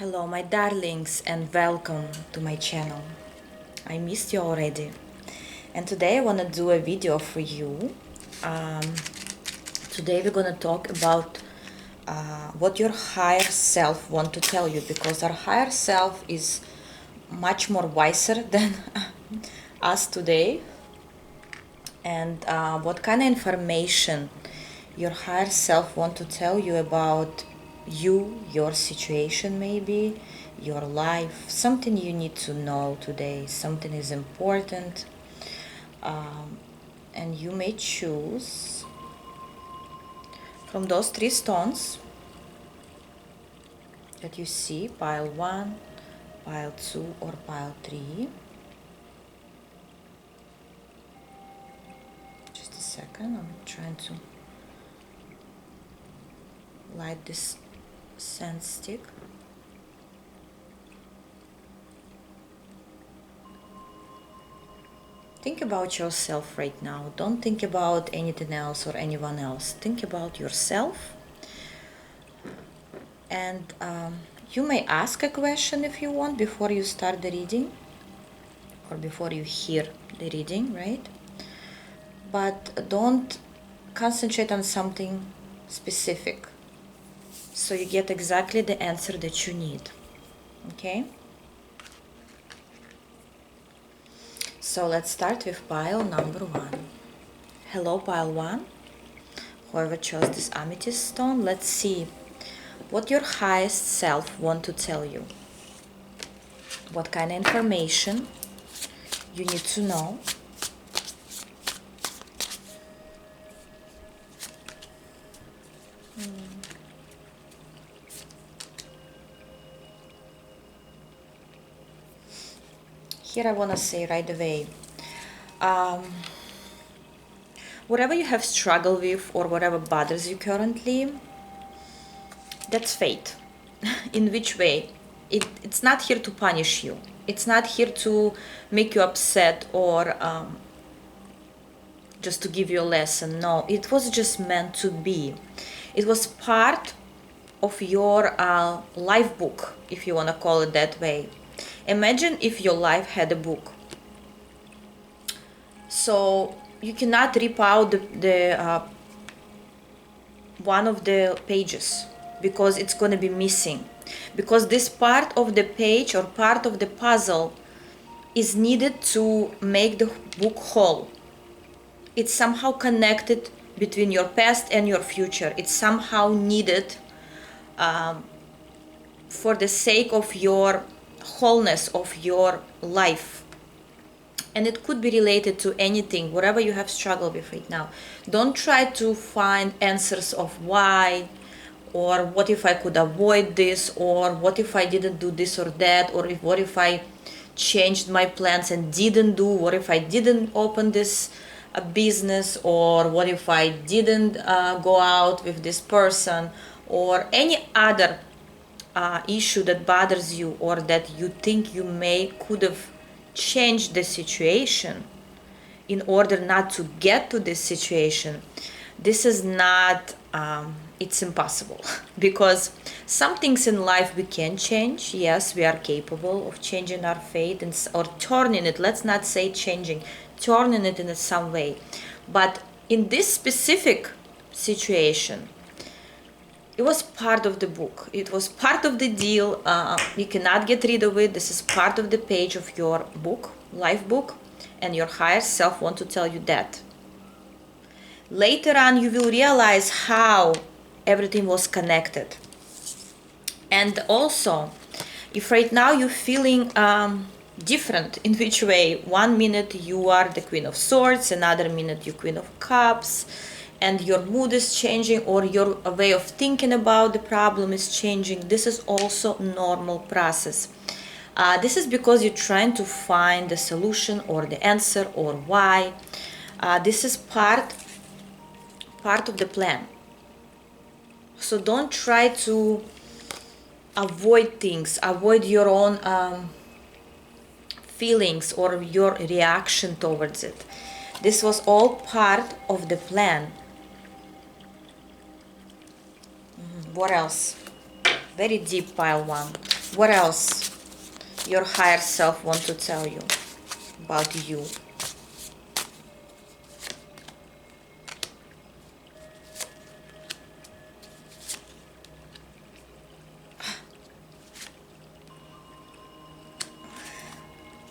Hello my darlings and welcome to my channel. I missed you already and today I want to do a video for you. Today we're going to talk about what your higher self want to tell you, because our higher self is much more wiser than us today, and what kind of information your higher self want to tell you about you, your situation, maybe your life, something you need to know today, something is important. And you may choose from those three stones that you see, pile 1, pile 2 or pile 3. Just a second, I'm trying to light this sand stick. Think about yourself right now. Don't think about anything else or anyone else. Think about yourself. And you may ask a question if you want before you start the reading or before you hear the reading, right? But don't concentrate on something specific, so you get exactly the answer that you need. Okay? So let's start with pile number 1. Hello, pile 1. Whoever chose this amethyst stone, let's see what your highest self want to tell you. What kind of information you need to know. Here I want to say right away, whatever you have struggled with or whatever bothers you currently, that's fate. In which way? It's not here to punish you. It's not here to make you upset or just to give you a lesson. No, it was just meant to be. It was part of your life book, if you want to call it that way. Imagine if your life had a book. So you cannot rip out the one of the pages, because it's going to be missing, because this part of the page or part of the puzzle is needed to make the book whole. It's somehow connected between your past and your future. It's somehow needed for the sake of your wholeness of your life. And it could be related to anything, whatever you have struggled with right now. Don't try to find answers of why, or what if I could avoid this, or what if I didn't do this or that, or what if I changed my plans and didn't do, what if I didn't open this business, or what if I didn't go out with this person, or any other issue that bothers you, or that you think you could have changed the situation in order not to get to this situation. This is not, it's impossible. Because some things in life we can change. Yes, we are capable of changing our fate or turning it, let's not say changing, turning it in some way. But in this specific situation, it was part of the book. It was part of the deal. You cannot get rid of it. This is part of the page of your book, life book, and your higher self want to tell you that. Later on, you will realize how everything was connected. And also, if right now you're feeling different, in which way? 1 minute you are the Queen of Swords, another minute you're Queen of Cups, and your mood is changing, or your way of thinking about the problem is changing. This is also normal process. This is because you're trying to find the solution or the answer or why. This is part of the plan. So don't try to avoid things, avoid your own feelings or your reaction towards it. This was all part of the plan. What else? Very deep, pile 1. What else your higher self wants to tell you about you?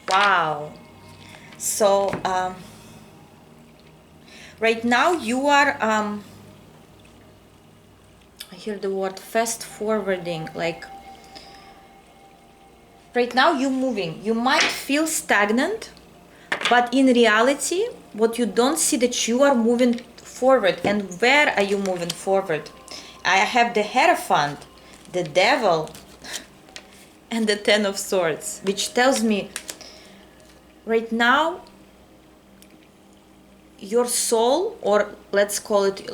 Wow. So right now you are I hear the word fast forwarding, like right now you're moving. You might feel stagnant, but in reality what you don't see that you are moving forward. And where are you moving forward? I have the Hierophant, the Devil, and the Ten of Swords, which tells me right now your soul, or let's call it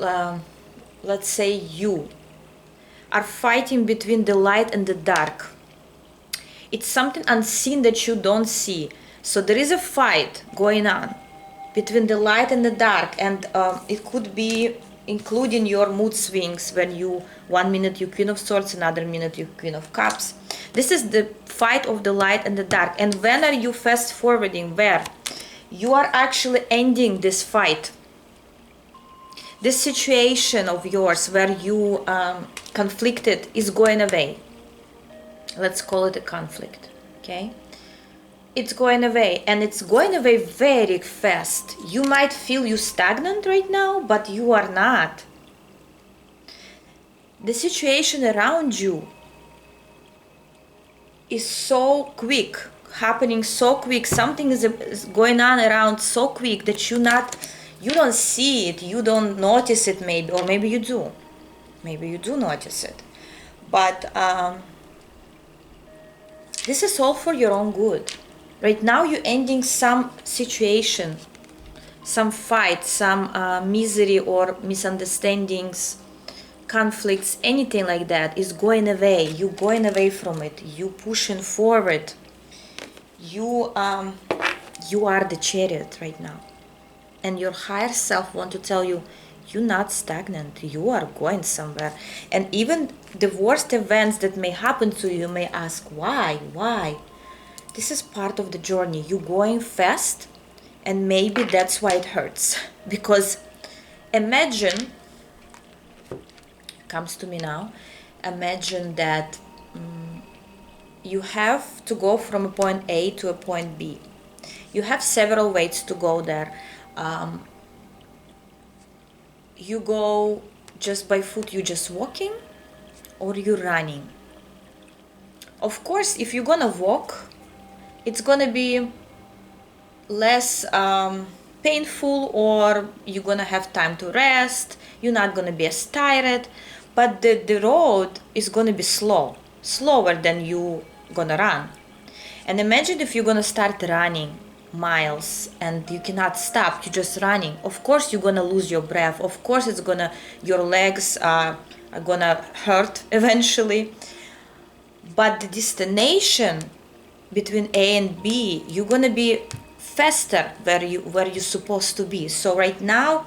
let's say you are fighting between the light and the dark. It's something unseen that you don't see. So there is a fight going on between the light and the dark, and it could be including your mood swings, when you 1 minute you Queen of Swords, another minute you Queen of Cups. This is the fight of the light and the dark. And when are you fast forwarding? Where you are actually ending this fight, this situation of yours where you conflicted is going away. Let's call it a conflict, okay? It's going away, and it's going away very fast. You might feel you stagnant right now, but you are not. The situation around you is so quick, happening so quick. Something is going on around so quick that you don't see it, you don't notice it, maybe, or maybe you do. Maybe you do notice it. But this is all for your own good. Right now you're ending some situation, some fight, some misery or misunderstandings, conflicts, anything like that is going away. You going away from it. You pushing forward. You are the Chariot right now. And your higher self want to tell you, you're not stagnant. You are going somewhere. And even the worst events that may happen to you, may ask, why? Why? This is part of the journey. You're going fast, and maybe that's why it hurts. Because imagine, comes to me now, imagine that you have to go from a point A to a point B. You have several ways to go there. You go just by foot, you just walking, or you're running. Of course, if you're gonna walk, it's gonna be less painful, or you're gonna have time to rest. You're not gonna be as tired, but the road is gonna be slower than you gonna run. And imagine if you're gonna start running miles and you cannot stop, you're just running. Of course you're gonna lose your breath. Of course your legs are gonna hurt eventually. But the destination between A and B, you're gonna be faster where you're supposed to be. So right now,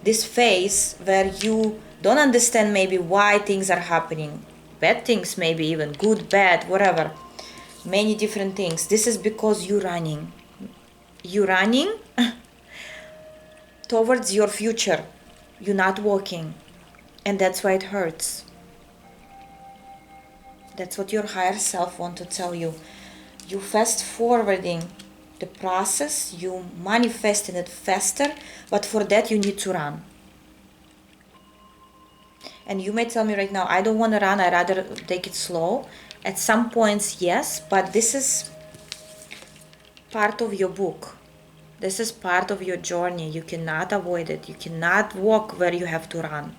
this phase where you don't understand maybe why things are happening, bad things, maybe even good, bad, whatever, many different things. This is because you're running. You're running towards your future. You're not walking. And that's why it hurts. That's what your higher self wants to tell you. You fast forwarding the process, you manifesting it faster, but for that you need to run. And you may tell me right now, I don't want to run, I'd rather take it slow. At some points, yes, but this is part of your book. This is part of your journey. You cannot avoid it. You cannot walk where you have to run.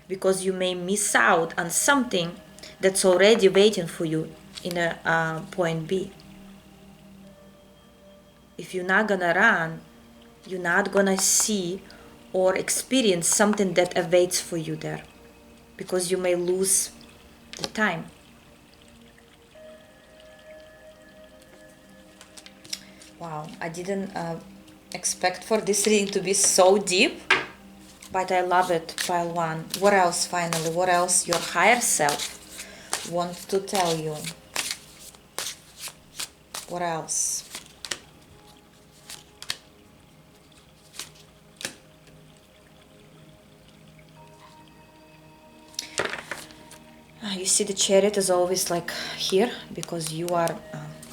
Because you may miss out on something that's already waiting for you in a point B. If you're not gonna run, you're not gonna see or experience something that awaits for you there. Because you may lose the time. Wow, I didn't expect for this reading to be so deep, but I love it, pile one. What else finally? What else your higher self wants to tell you? What else? You see the Chariot is always like here because you are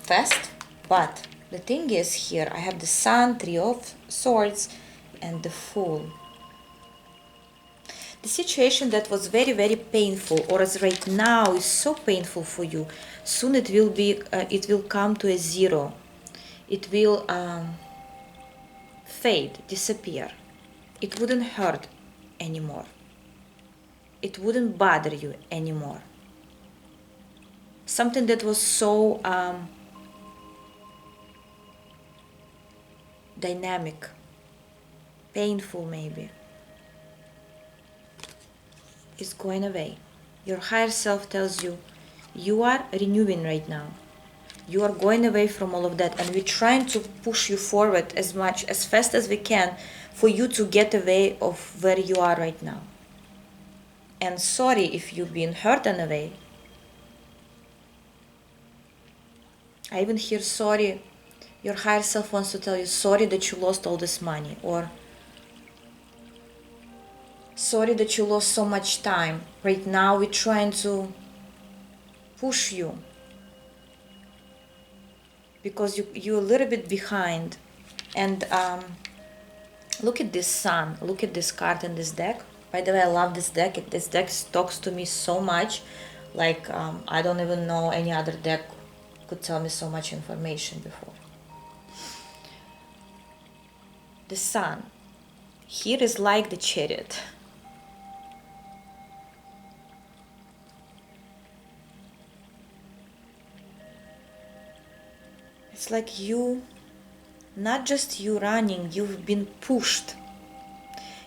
fast. But the thing is here, I have the Sun, Three of Swords, and the Fool. The situation that was very, very painful, or as right now is so painful for you, soon it will be, it will come to a zero. It will fade, disappear. It wouldn't hurt anymore. It wouldn't bother you anymore. Something that was so dynamic, painful maybe, is going away. Your higher self tells you, you are renewing right now. You are going away from all of that, and we're trying to push you forward as much, as fast as we can for you to get away of where you are right now. And sorry if you've been hurt in a way. I even hear sorry. Your higher self wants to tell you sorry that you lost all this money, or sorry that you lost so much time. Right now we're trying to push you because you're a little bit behind. And look at this Sun. Look at this card in this deck. By the way, I love this deck. This deck talks to me so much. Like I don't even know any other deck could tell me so much information before. The Sun. Here is like the Chariot. It's like you, not just you running, you've been pushed.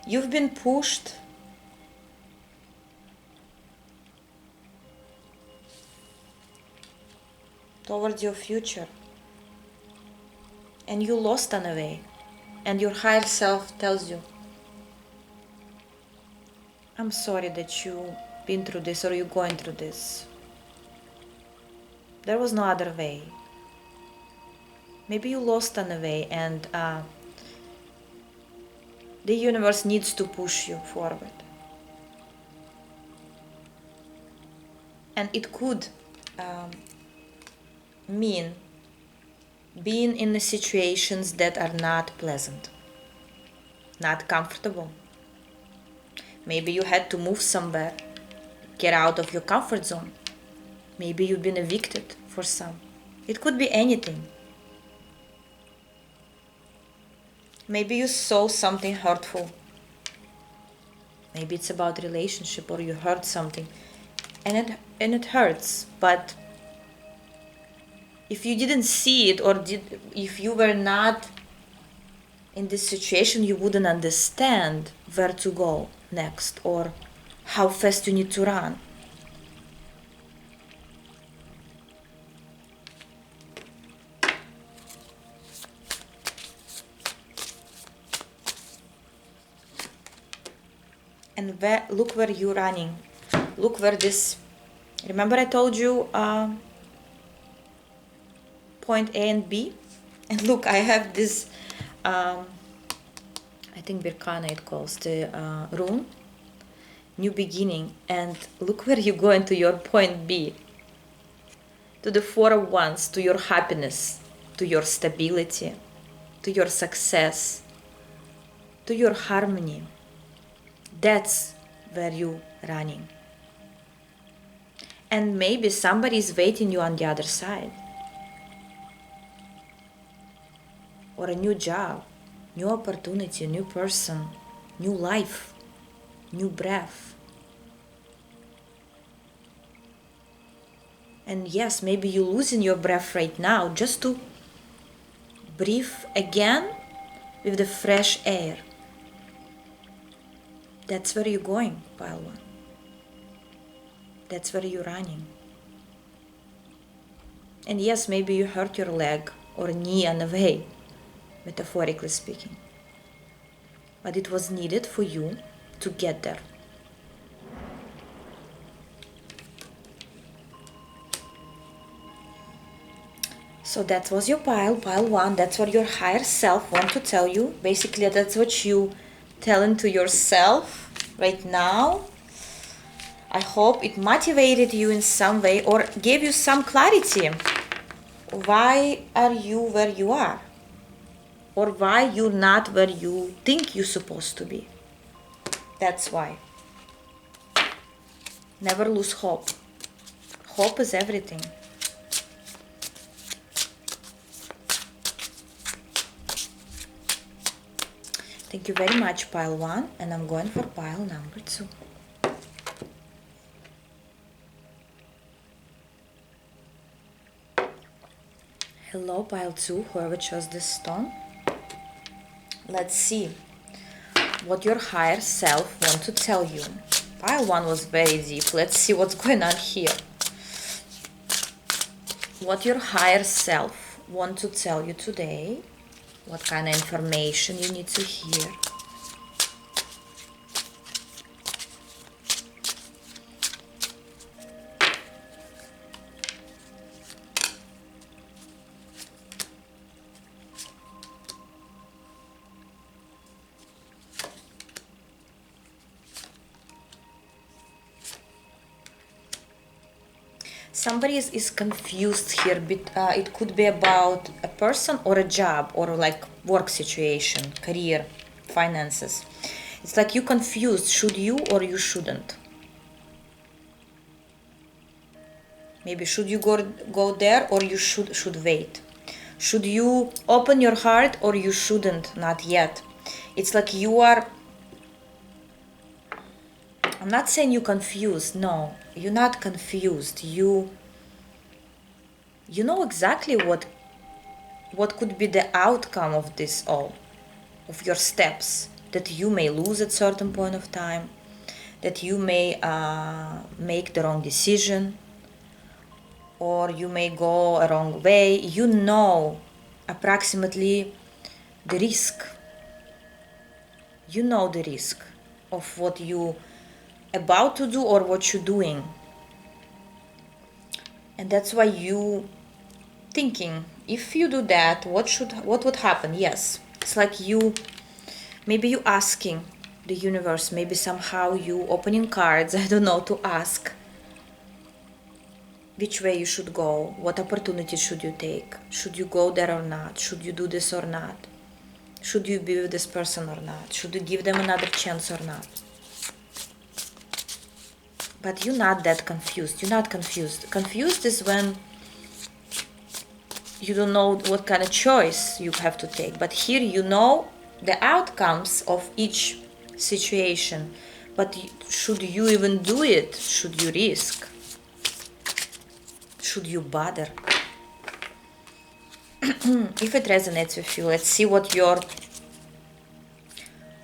You've been pushed towards your future. And you lost on the way. And your higher self tells you, I'm sorry that you've been through this or you're going through this. There was no other way. Maybe you lost on the way, and the universe needs to push you forward. And it could mean being in the situations that are not pleasant, not comfortable. Maybe you had to move somewhere, get out of your comfort zone. Maybe you've been evicted for some. It could be anything. Maybe you saw something hurtful. Maybe it's about relationship, or you heard something and it hurts. But if you didn't see it, or if you were not in this situation, you wouldn't understand where to go next or how fast you need to run. And look where you're running. Look where this, remember I told you point A and B? And look, I have this, I think Birkana it calls, the rune, new beginning. And look where you go into your point B. To the Four of Wands, to your happiness, to your stability, to your success, to your harmony. That's where you're running. And maybe somebody is waiting you on the other side. Or a new job, new opportunity, new person, new life, new breath. And yes, maybe you're losing your breath right now just to breathe again with the fresh air. That's where you're going, pile one. That's where you're running. And yes, maybe you hurt your leg or knee on the way, metaphorically speaking. But it was needed for you to get there. So that was your pile one. That's what your higher self want to tell you. Basically, that's what you telling to yourself right now. I hope it motivated you in some way or gave you some clarity. Why are you where you are? Or why you're not where you think you're supposed to be. That's why. Never lose hope. Hope is everything. Thank you very much, pile one, and I'm going for pile number two. Hello, pile two, whoever chose this stone. Let's see what your higher self wants to tell you. Pile one was very deep. Let's see what's going on here. What your higher self wants to tell you today. What kind of information you need to hear. Somebody is confused here. It could be about a person or a job or like work situation, career, finances. It's like you confused. Should you or you shouldn't? Maybe should you go there or you should wait? Should you open your heart or you shouldn't? Not yet. It's like you are. I'm not saying you're confused. No, you're not confused. You know exactly what could be the outcome of this all, of your steps, that you may lose at certain point of time, that you may make the wrong decision, or you may go a wrong way. You know approximately the risk. You know the risk of what you about to do or what you're doing. And that's why you thinking, if you do that, what would happen? Yes, it's like maybe you asking the universe, maybe somehow you opening cards, I don't know, to ask which way you should go, what opportunities should you take, should you go there or not, should you do this or not, should you be with this person or not, should you give them another chance or not. But you're not that confused. You're not confused. Confused is when you don't know what kind of choice you have to take. But here you know the outcomes of each situation. But should you even do it? Should you risk? Should you bother? If it resonates with you, let's see what your...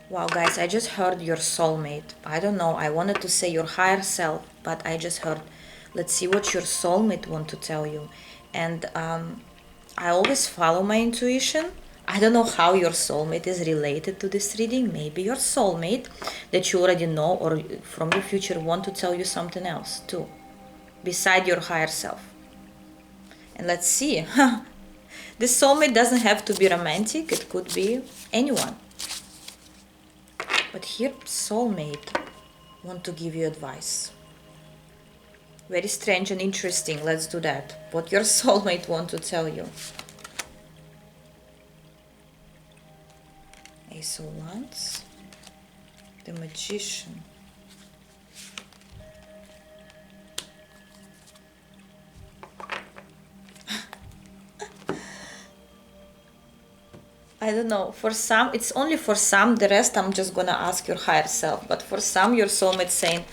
Wow, guys, I just heard your soulmate. I don't know, I wanted to say your higher self, but I just heard. Let's see what your soulmate want to tell you. And I always follow my intuition. I don't know how your soulmate is related to this reading. Maybe your soulmate that you already know or from your future want to tell you something else too, beside your higher self. And let's see. This soulmate doesn't have to be romantic. It could be anyone. But here, soulmate want to give you advice. Very strange and interesting. Let's do that. What your soulmate want to tell you. Ace of Wands. The Magician. I don't know, for some, it's only for some, the rest I'm just gonna ask your higher self. But for some, your soulmate saying,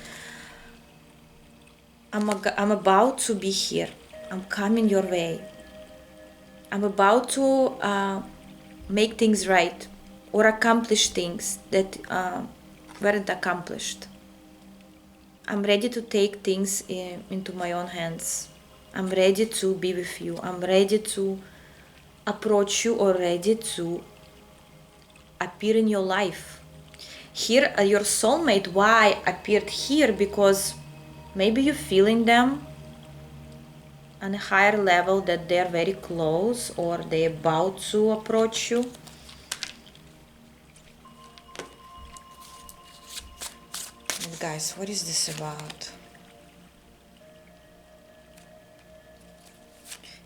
I'm about to be here. I'm coming your way. I'm about to make things right or accomplish things that weren't accomplished. I'm ready to take things into my own hands. I'm ready to be with you. I'm ready to approach you or ready to appear in your life. Here, your soulmate, why appeared here? Because maybe you're feeling them on a higher level, that they're very close or they're about to approach you. And guys, what is this about?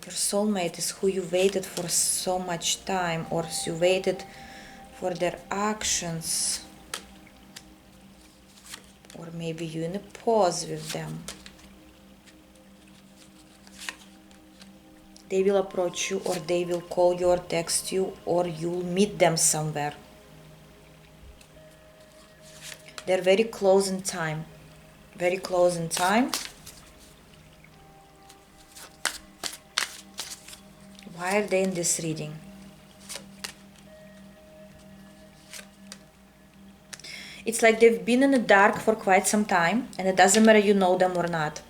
Your soulmate is who you waited for so much time, or you waited for their actions, or maybe you in a pause with them. They will approach you, or they will call you or text you, or you'll meet them somewhere. They're very close in time. Very close in time. Why are they in this reading? It's like they've been in the dark for quite some time, and it doesn't matter you know them or not.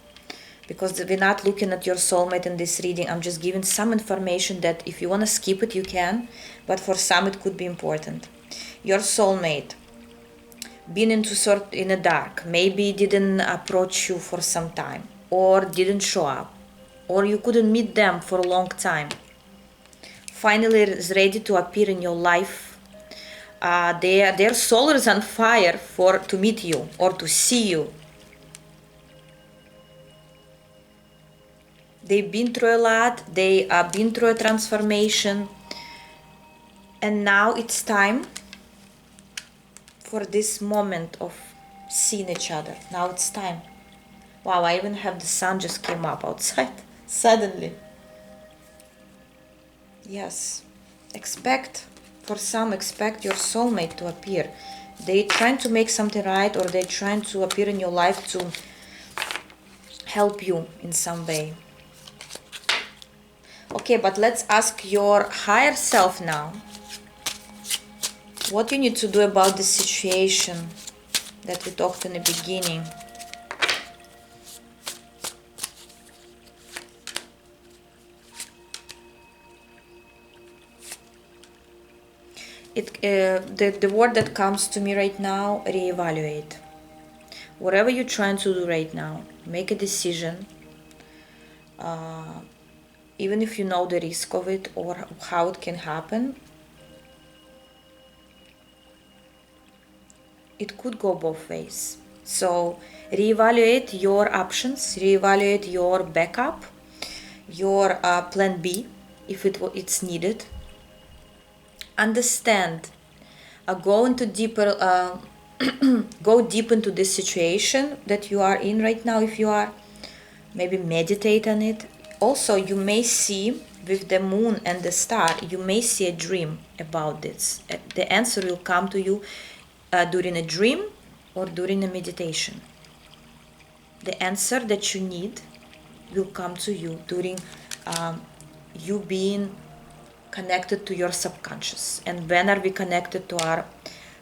Because we're not looking at your soulmate in this reading. I'm just giving some information that if you want to skip it, you can. But for some, it could be important. Your soulmate, been in the dark, maybe didn't approach you for some time, or didn't show up, or you couldn't meet them for a long time. Finally is ready to appear in your life. Their soul is on fire to meet you or to see you. They've been through a lot. They have been through a transformation, and now it's time for this moment of seeing each other. Now it's time. Wow, I even have the sun just came up outside suddenly. Yes, expect your soulmate to appear. They're trying to make something right, or they're trying to appear in your life to help you in some way. Okay, but let's ask your higher self now. What you need to do about the situation that we talked in the beginning. The word that comes to me right now, reevaluate. Whatever you're trying to do right now, make a decision. Even if you know the risk of it or how it can happen, it could go both ways. So reevaluate your options, reevaluate your backup, your plan B if it's needed. Understand, go deep into this situation that you are in right now. If you are, maybe meditate on it. Also, you may see with the moon and the star, you may see a dream about this. The answer will come to you during a dream or during a meditation. The answer that you need will come to you during you being connected to your subconscious. And when are we connected to our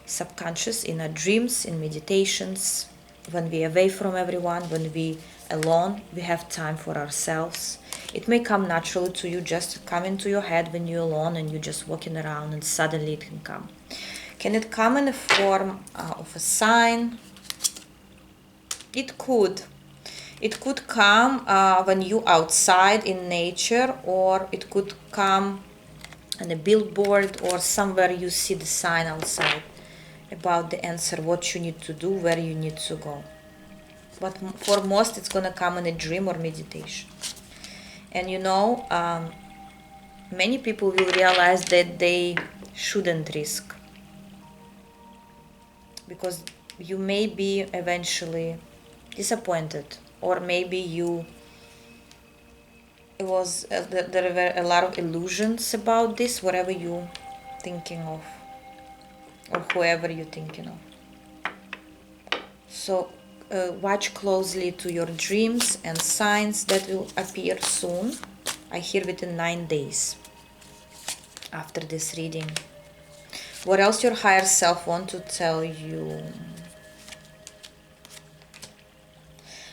subconscious? In our dreams, in meditations, when we're away from everyone, when we alone, we have time for ourselves. It may come naturally to you, just come into your head when you're alone and you're just walking around, and suddenly it can come. Can it come in the form of a sign? It could. It could come when you're outside in nature, or it could come on a billboard or somewhere you see the sign outside about the answer, what you need to do, where you need to go. But for most, it's going to come in a dream or meditation. And many people will realize that they shouldn't risk, because you may be eventually disappointed, or maybe there were a lot of illusions about this, whatever you're thinking of, or whoever you're thinking of. So watch closely to your dreams and signs that will appear soon. I hear within 9 days after this reading. What else your higher self want to tell you?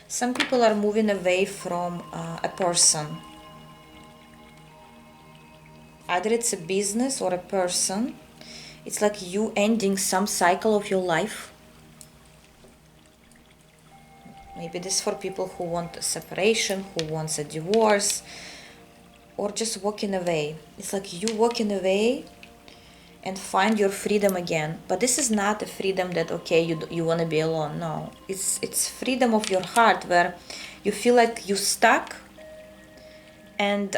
Some people are moving away from a person. Either it's a business or a person. It's like you ending some cycle of your life. Maybe this is for people who want a separation, who wants a divorce, or just walking away. It's like you walking away and find your freedom again. But this is not a freedom that, okay, you want to be alone. No, it's freedom of your heart, where you feel like you stuck, and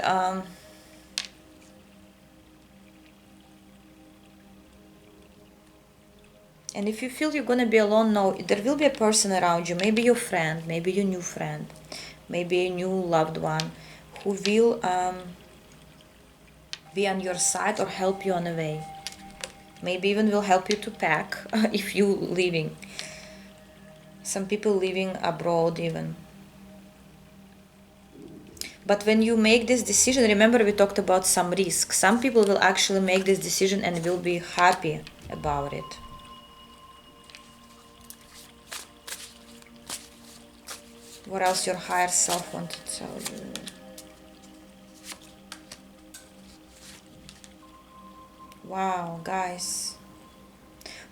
and if you feel you're gonna be alone, no, there will be a person around you, maybe your friend, maybe your new friend, maybe a new loved one, who will be on your side or help you on the way. Maybe even will help you to pack if you leaving. Some people living abroad even. But when you make this decision, remember we talked about some risk. Some people will actually make this decision and will be happy about it. What else your higher self wants to tell you? Wow, guys.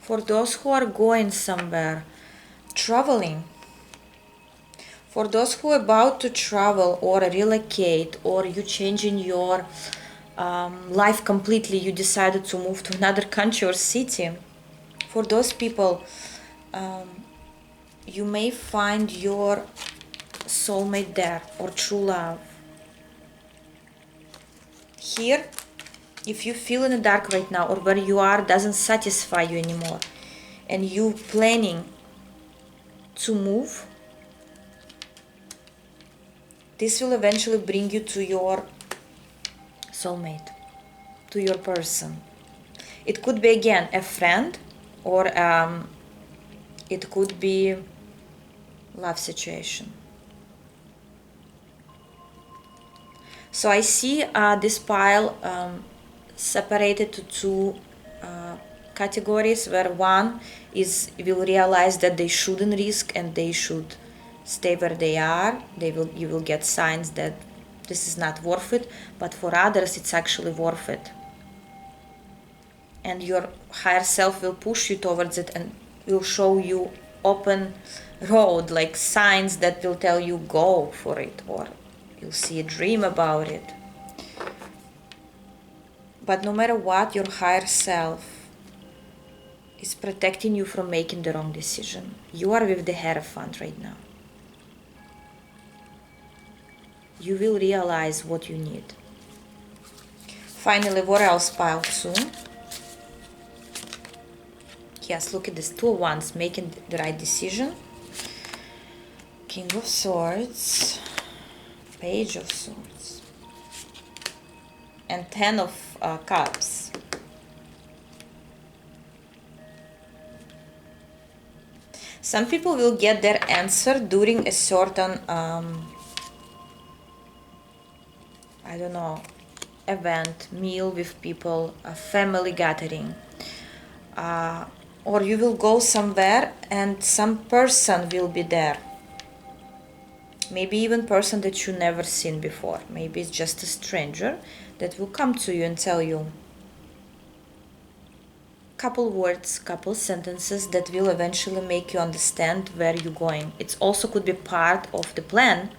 For those who are going somewhere, traveling. For those who are about to travel or relocate, or you changing your life completely, you decided to move to another country or city. For those people, you may find your soulmate there, or true love. Here, if you feel in the dark right now, or where you are doesn't satisfy you anymore, and you planning to move, this will eventually bring you to your soulmate, to your person. It could be again a friend, or it could be love situation. So I see this pile separated to two categories, where one is will realize that they shouldn't risk and they should stay where they are. You will get signs that this is not worth it, but for others it's actually worth it. And your higher self will push you towards it and will show you open road, like signs that will tell you go for it, or you'll see a dream about it. But no matter what, your higher self is protecting you from making the wrong decision. You are with the Hierophant right now. You will realize what you need. Finally, what else, pile 2? Yes, look at this. 2 of Wands, making the right decision. King of Swords. Page of Swords. And 10 of Cups. Some people will get their answer during a certain, I don't know, event, meal with people, a family gathering. Or you will go somewhere and some person will be there. Maybe even person that you never seen before. Maybe it's just a stranger that will come to you and tell you couple words, couple sentences that will eventually make you understand where you're going. It also could be part of the plan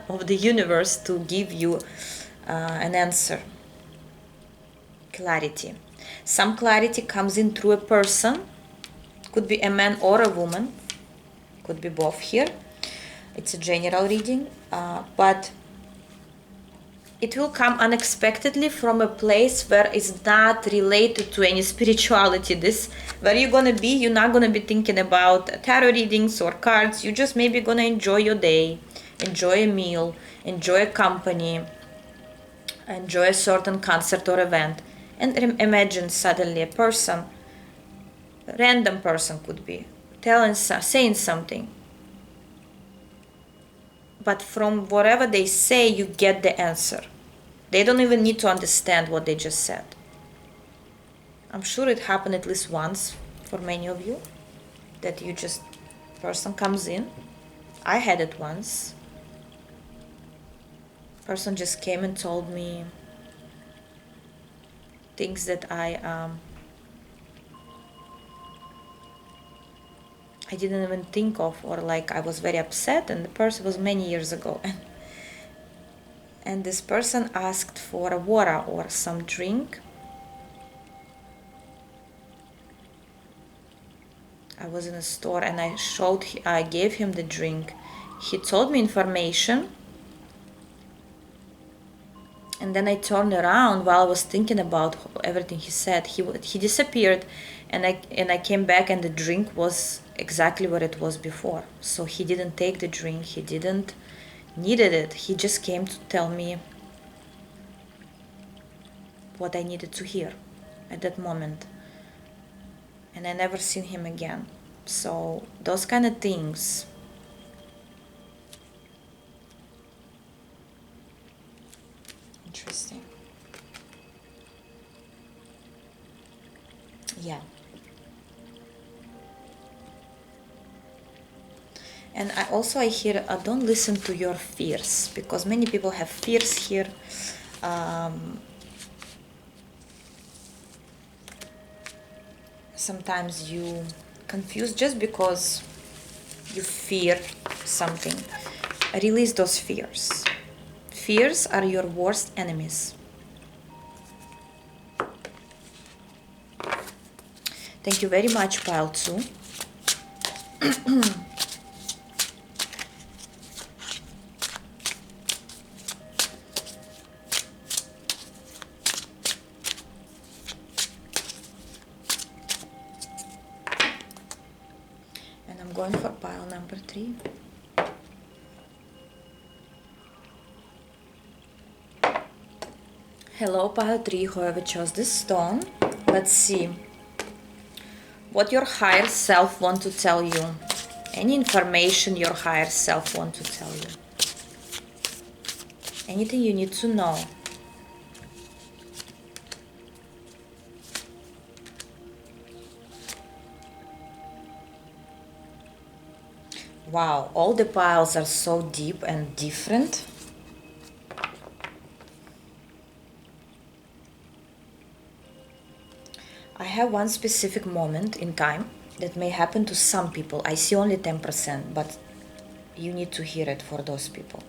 of the universe to give you an answer. Clarity. Some clarity comes in through a person. Could be a man or a woman. Could be both here. It's a general reading, but it will come unexpectedly from a place where it's not related to any spirituality. This, where you're gonna be, you're not gonna be thinking about tarot readings or cards. You just maybe gonna enjoy your day, enjoy a meal, enjoy a company, enjoy a certain concert or event, and imagine suddenly a person, a random person could be, saying something. But from whatever they say, you get the answer. They don't even need to understand what they just said. I'm sure it happened at least once for many of you, that you just, person comes in. I had it once. Person just came and told me things that I didn't even think of, or like I was very upset, and the person was many years ago. And this person asked for a water or some drink. I was in a store and I gave him the drink. He told me information, and then I turned around while I was thinking about everything he said. He disappeared, and I came back, and the drink was exactly what it was before. So he didn't take the drink. He didn't needed it. He just came to tell me what I needed to hear at that moment. And I never seen him again. So those kind of things. Interesting. Yeah. And I hear, don't listen to your fears, because many people have fears here. Sometimes you confuse just because you fear something. Release those fears. Fears are your worst enemies. Thank you very much, pile 2. And I'm going for pile number 3. Hello, pile 3, whoever chose this stone. Let's see what your higher self want to tell you. Any information your higher self want to tell you. Anything you need to know. Wow, all the piles are so deep and different. I have one specific moment in time that may happen to some people. I see only 10%, but you need to hear it for those people.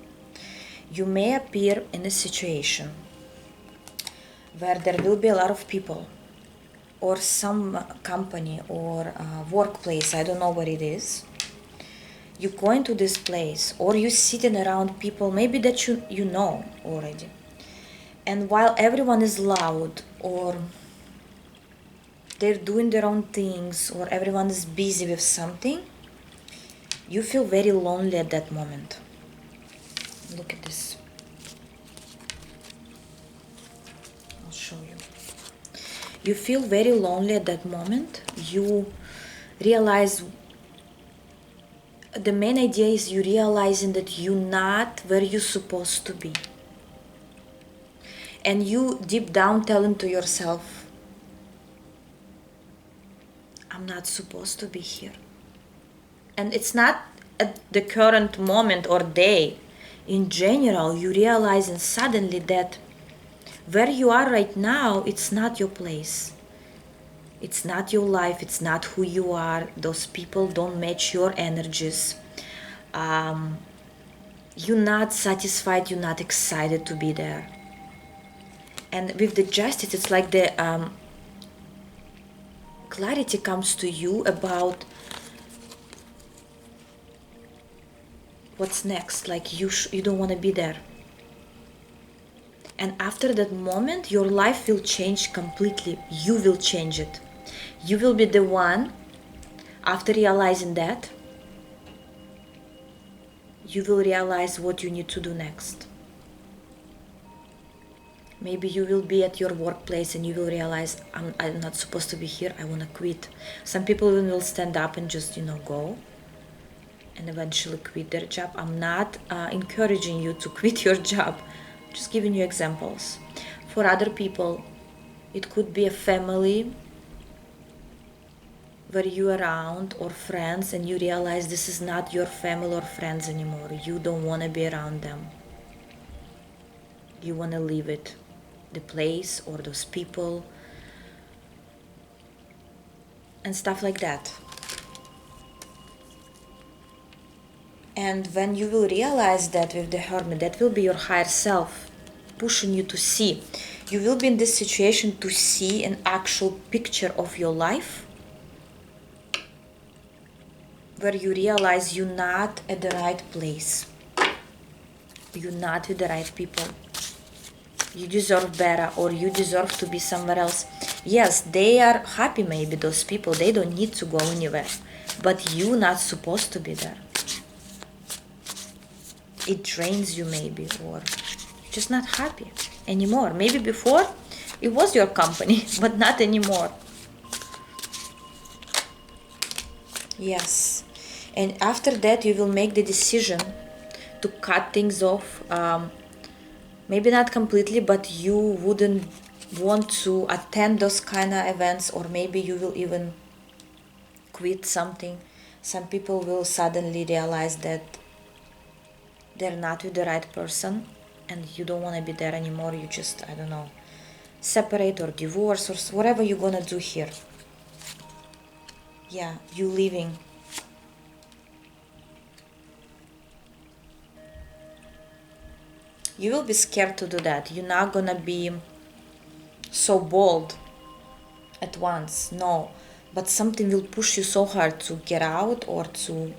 You may appear in a situation where there will be a lot of people, or some company or workplace, I don't know what it is. You go into this place, or you sitting around people maybe that you know already. And while everyone is loud, or they're doing their own things, or everyone is busy with something, you feel very lonely at that moment. Look at this. I'll show you. You feel very lonely at that moment. You realize, the main idea is you realizing that you're not where you're supposed to be. And you deep down telling to yourself, I'm not supposed to be here. And it's not at the current moment or day. In general, you realizing suddenly that where you are right now, it's not your place. It's not your life. It's not who you are. Those people don't match your energies. You're not satisfied. You're not excited to be there. And with the justice, it's like the clarity comes to you about what's next. Like you don't want to be there. And after that moment, your life will change completely. You will change it. You will be the one, after realizing that, you will realize what you need to do next. Maybe you will be at your workplace and you will realize, I'm not supposed to be here, I want to quit. Some people will stand up and just, go and eventually quit their job. I'm not encouraging you to quit your job, just giving you examples. For other people, it could be a family where you around, or friends, and you realize this is not your family or friends anymore. You don't want to be around them. You want to leave it, the place or those people, and stuff like that. And when you will realize that with the Hermit, that will be your higher self pushing you to see. You will be in this situation to see an actual picture of your life where you realize you're not at the right place. You're not with the right people. You deserve better, or you deserve to be somewhere else. Yes, they are happy, maybe those people, they don't need to go anywhere, but you're not supposed to be there. It drains you maybe, or you're just not happy anymore. Maybe before it was your company, but not anymore. Yes. And after that you will make the decision to cut things off. Maybe not completely, but you wouldn't want to attend those kind of events, or maybe you will even quit something. Some people will suddenly realize that they're not with the right person and you don't want to be there anymore. You just, I don't know, separate or divorce or whatever you're gonna do here. Yeah, you leaving. You will be scared to do that. You're not gonna be so bold at once, no. But something will push you so hard to get out or to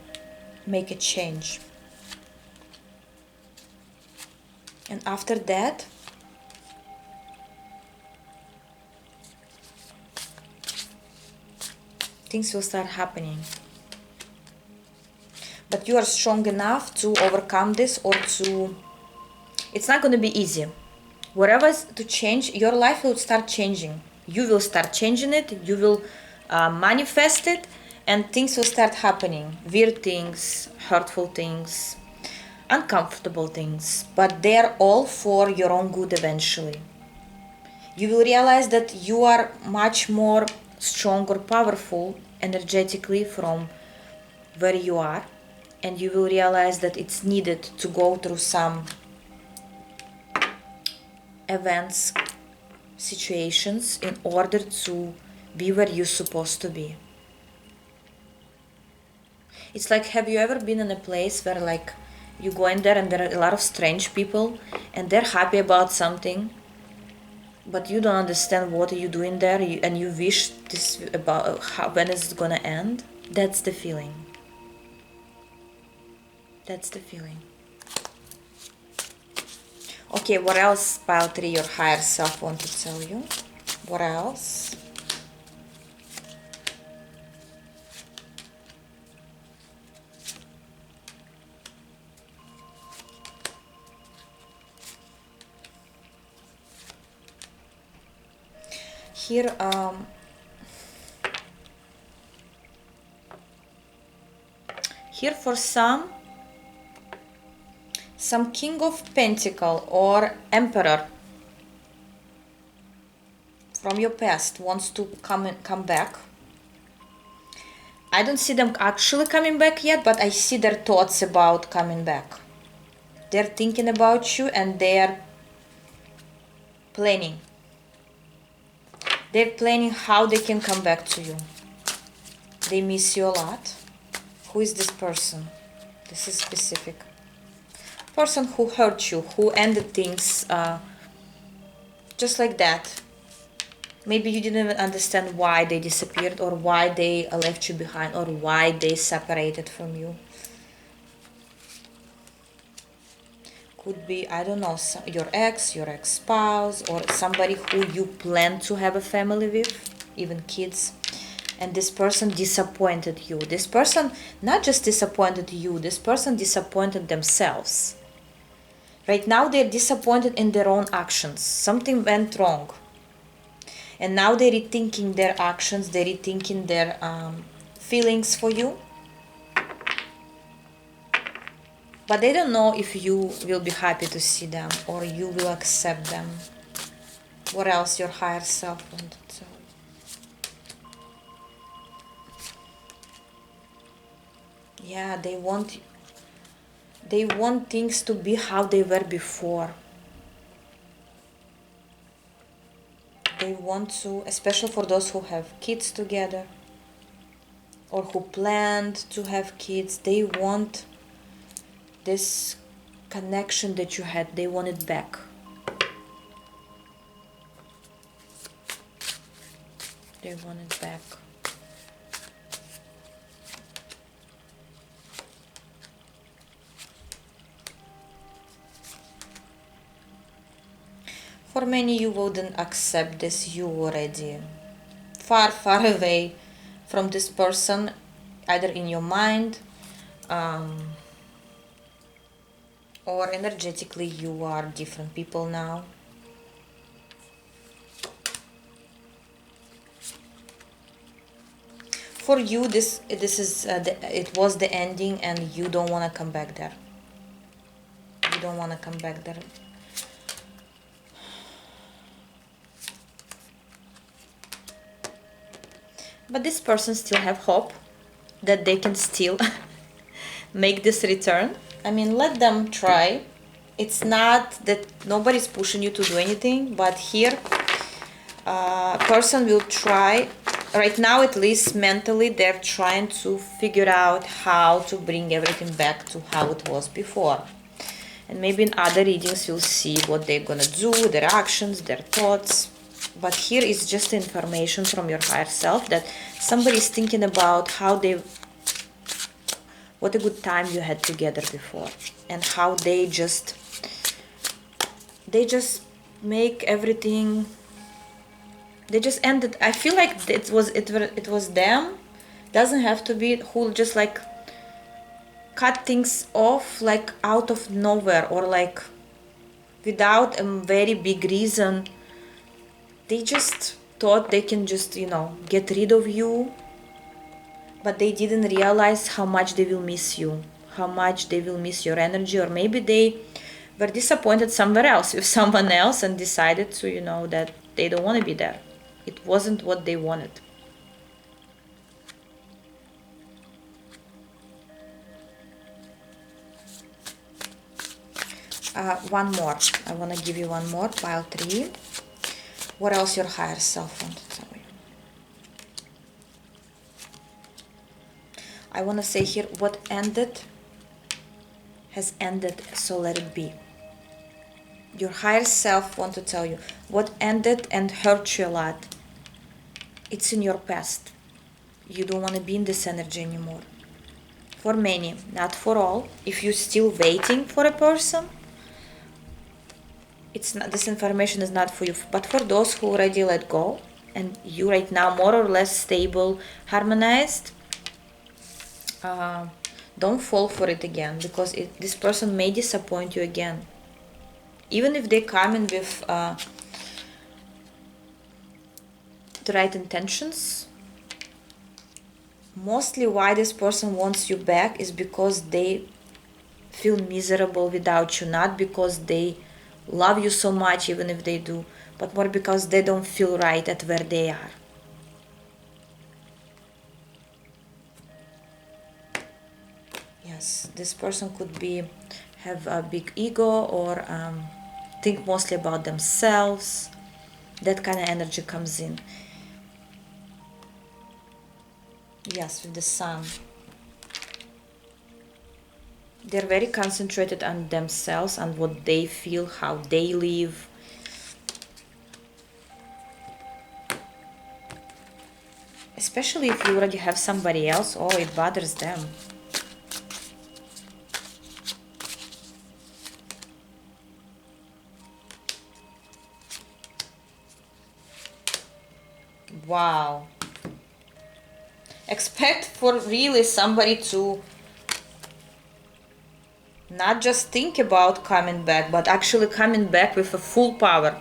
make a change. And after that, things will start happening. But you are strong enough to overcome this, or to... It's not going to be easy. Whatever is to change, your life will start changing. You will start changing it, you will manifest it, and things will start happening. Weird things, hurtful things, uncomfortable things, but they're all for your own good eventually. You will realize that you are much more strong or powerful energetically from where you are, and you will realize that it's needed to go through some events, situations in order to be where you're supposed to be. It's like, have you ever been in a place where like you go in there and there are a lot of strange people and they're happy about something, but you don't understand what are you doing there, and you wish this about when is it gonna end? That's the feeling. That's the feeling. Okay, what else, pile 3, your higher self want to tell you? What else? Here, here for some King of Pentacle or Emperor from your past wants to come back. I don't see them actually coming back yet, but I see their thoughts about coming back. They're thinking about you and they're planning. They're planning how they can come back to you. They miss you a lot. Who is this person? This is specific. Person who hurt you, who ended things just like that. Maybe you didn't even understand why they disappeared, or why they left you behind, or why they separated from you. Could be, I don't know, your ex-spouse, or somebody who you plan to have a family with, even kids. And this person disappointed you. This person not just disappointed you, this person disappointed themselves. Right now they're disappointed in their own actions. Something went wrong. And now they're rethinking their actions, they're rethinking their feelings for you. But they don't know if you will be happy to see them, or you will accept them. What else your higher self wanted to? Yeah, they want things to be how they were before. They want to, especially for those who have kids together, or who planned to have kids, they want this connection that you had, they want it back. They want it back. For many, you wouldn't accept this. You already far, far away from this person, either in your mind or energetically. You are different people now. For you, this is it was the ending, and you don't want to come back there. You don't want to come back there. But this person still have hope that they can still make this return. I mean, let them try. It's not that nobody's pushing you to do anything, but here person will try. Right now, at least mentally, they're trying to figure out how to bring everything back to how it was before. And maybe in other readings you'll see what they're gonna do, their actions, their thoughts. But here is just information from your higher self that somebody's thinking about what a good time you had together before, and how they just make everything. They just ended. I feel like it was them. Doesn't have to be who just like cut things off like out of nowhere, or like without a very big reason. They just thought they can just, get rid of you, but they didn't realize how much they will miss you, how much they will miss your energy, or maybe they were disappointed somewhere else with someone else and decided to, that they don't want to be there. It wasn't what they wanted. One more. I want to give you one more, pile 3. What else your higher self wants to tell you? I want to say here, what ended has ended, so let it be. Your higher self wants to tell you, what ended and hurt you a lot, it's in your past. You don't want to be in this energy anymore. For many, not for all. If you're still waiting for a person, it's not, this information is not for you. But for those who already let go, and you right now more or less stable, harmonized, don't fall for it again, because this person may disappoint you again. Even if they come in with the right intentions, mostly why this person wants you back is because they feel miserable without you, not because they love you so much, even if they do, but more because they don't feel right at where they are. Yes, this person could have a big ego, or think mostly about themselves. That kind of energy comes in. Yes, with the sun. They're very concentrated on themselves, on what they feel, how they live. Especially if you already have somebody else, it bothers them. Wow. Expect for really somebody to not just think about coming back, but actually coming back with a full power.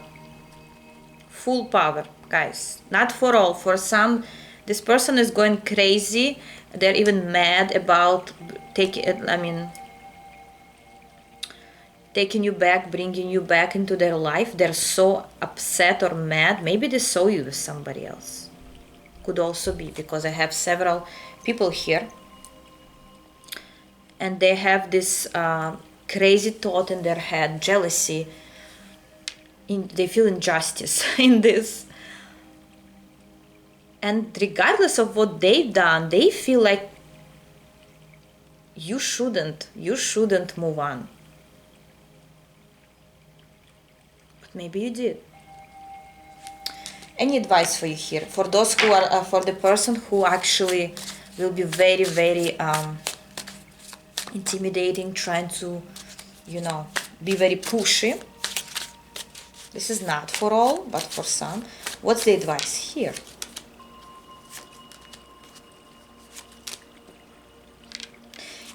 Full power, guys. Not for all. For some, this person is going crazy. They're even mad about taking you back, bringing you back into their life. They're so upset or mad. Maybe they saw you with somebody else. Could also be, because I have several people here, and they have this crazy thought in their head, jealousy. They feel injustice in this. And regardless of what they've done, they feel like you shouldn't move on. But maybe you did. Any advice for you here? For those who are, for the person who actually will be very, very intimidating, trying to, be very pushy. This is not for all, but for some. What's the advice here?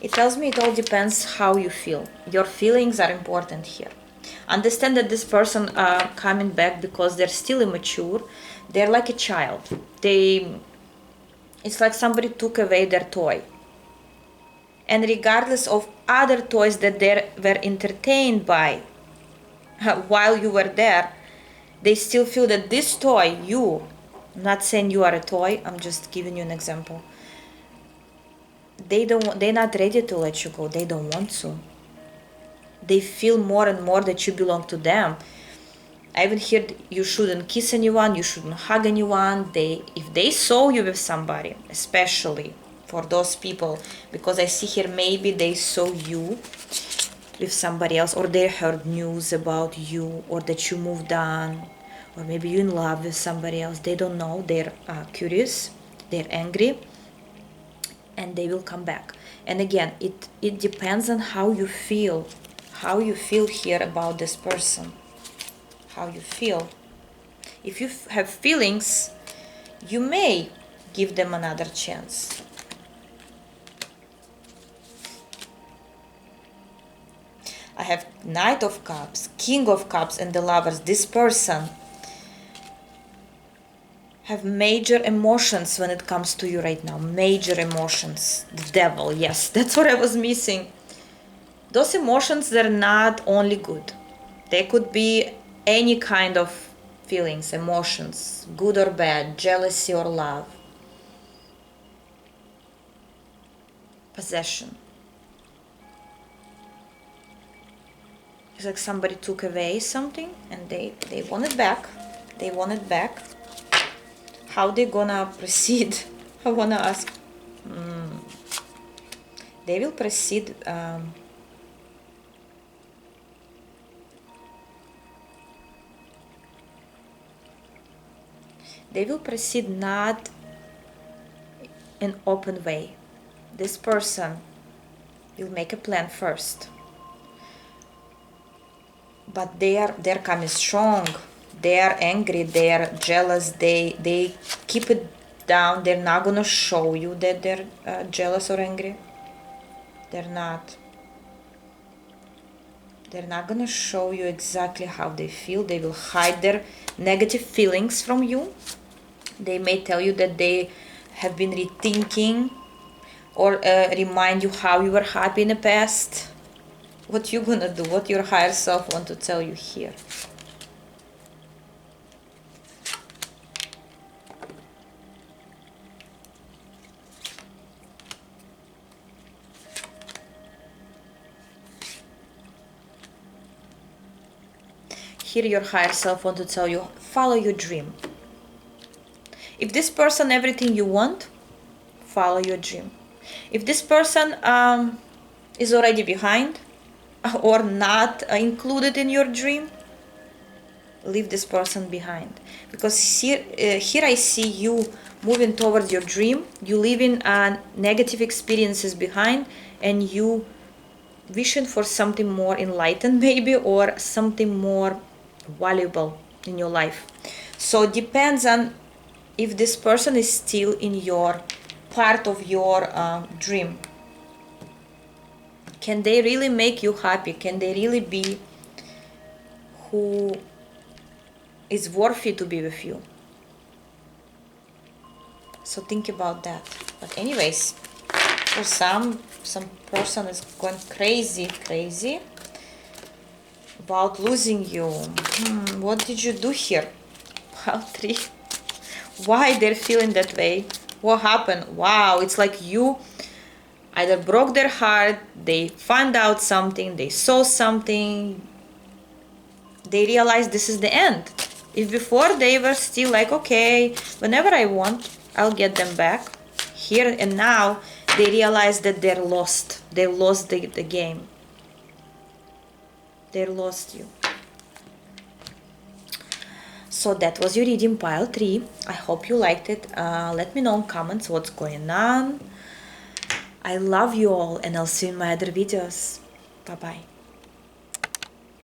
It tells me it all depends how you feel. Your feelings are important here. Understand that this person coming back because they're still immature. They're like a child. It's like somebody took away their toy. And regardless of other toys that they were entertained by while you were there, they still feel that this toy, I'm not saying you are a toy, I'm just giving you an example. They're not ready to let you go. They don't want to. They feel more and more that you belong to them. I even heard you shouldn't kiss anyone, you shouldn't hug anyone. If they saw you with somebody, especially for those people, because I see here maybe they saw you with somebody else, or they heard news about you, or that you moved on, or maybe you're in love with somebody else. They don't know. They're curious. They're angry. And they will come back. And again, it depends on how you feel here about this person, how you feel. If you have feelings, you may give them another chance. I have Knight of Cups, King of Cups, and the Lovers. This person have major emotions when it comes to you right now. Major emotions. The Devil, yes, that's what I was missing. Those emotions, they're not only good. They could be any kind of feelings, emotions, good or bad, jealousy or love. Possession. It's like somebody took away something and they want it back. They want it back. How they gonna proceed? I wanna ask. They will proceed. They will proceed not in open way. This person will make a plan first. But they're coming strong. They are angry, they are jealous, they keep it down. They're not gonna show you that they're jealous or angry. They're not gonna show you exactly how they feel. They will hide their negative feelings from you. They may tell you that they have been rethinking or remind you how you were happy in the past. What you gonna do? What your higher self want to tell you here? Here your higher self want to tell you, follow your dream. If this person everything you want, follow your dream. If this person is already behind or not included in your dream, leave this person behind. Because here I see you moving towards your dream. You leaving negative experiences behind, and you wishing for something more enlightened maybe, or something more valuable in your life. So it depends on if this person is still in your part of your dream. Can they really make you happy? Can they really be who is worthy to be with you? So think about that. But anyways, for some person is going crazy about losing you. What did you do here? Wow, 3. Why they're feeling that way? What happened? Wow, it's like you either broke their heart, they found out something, they saw something, they realized this is the end. If before they were still like, okay, whenever I want, I'll get them back. Here and now, They realize that they're lost. They lost the game. They lost you. So that was your reading pile 3. I hope you liked it. Let me know in comments what's going on. I love you all, and I'll see you in my other videos. Bye bye.